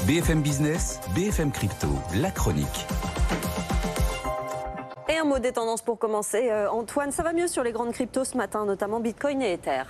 BFM Business, BFM Crypto, la chronique. Et un mot des tendances pour commencer. Antoine, ça va mieux sur les grandes cryptos ce matin, notamment Bitcoin et Ether.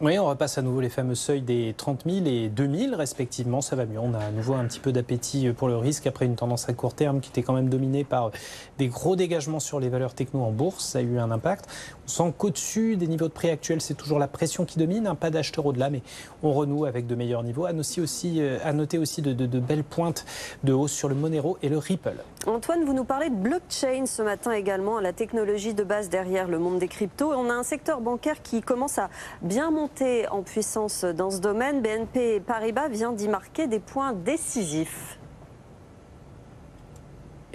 Oui, on repasse à nouveau les fameux seuils des 30 000 et 2 000 respectivement, ça va mieux. On a à nouveau un petit peu d'appétit pour le risque après une tendance à court terme qui était quand même dominée par des gros dégagements sur les valeurs techno en bourse. Ça a eu un impact. On sent qu'au-dessus des niveaux de prix actuels, c'est toujours la pression qui domine, pas d'acheteurs au-delà, mais on renoue avec de meilleurs niveaux. À noter aussi de belles pointes de hausse sur le Monero et le Ripple. Antoine, vous nous parlez de blockchain ce matin également, la technologie de base derrière le monde des cryptos. On a un secteur bancaire qui commence à bien monter en puissance dans ce domaine. BNP Paribas vient d'y marquer des points décisifs.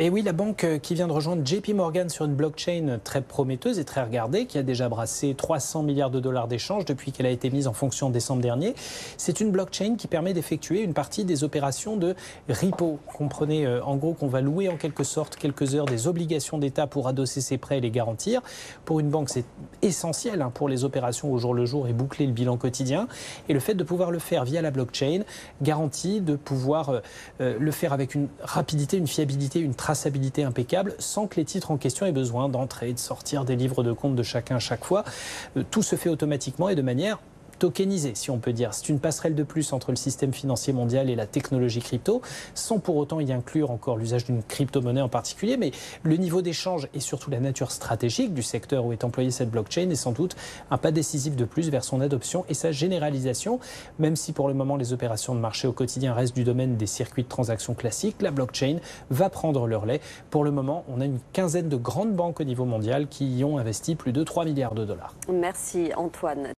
Et oui, la banque qui vient de rejoindre JP Morgan sur une blockchain très prometteuse et très regardée, qui a déjà brassé 300 milliards de dollars d'échanges depuis qu'elle a été mise en fonction en décembre dernier. C'est une blockchain qui permet d'effectuer une partie des opérations de repo. Comprenez en gros qu'on va louer en quelque sorte quelques heures des obligations d'État pour adosser ses prêts et les garantir. Pour une banque, c'est essentiel pour les opérations au jour le jour et boucler le bilan quotidien. Et le fait de pouvoir le faire via la blockchain garantit de pouvoir le faire avec une rapidité, une fiabilité, une traçabilité impeccable sans que les titres en question aient besoin d'entrer et de sortir des livres de compte de chacun à chaque fois. Tout se fait automatiquement et de manière tokenisé, si on peut dire. C'est une passerelle de plus entre le système financier mondial et la technologie crypto, sans pour autant y inclure encore l'usage d'une crypto-monnaie en particulier, mais le niveau d'échange et surtout la nature stratégique du secteur où est employée cette blockchain est sans doute un pas décisif de plus vers son adoption et sa généralisation, même si pour le moment les opérations de marché au quotidien restent du domaine des circuits de transactions classiques, la blockchain va prendre le relais. Pour le moment, on a une quinzaine de grandes banques au niveau mondial qui y ont investi plus de 3 milliards de dollars. Merci Antoine.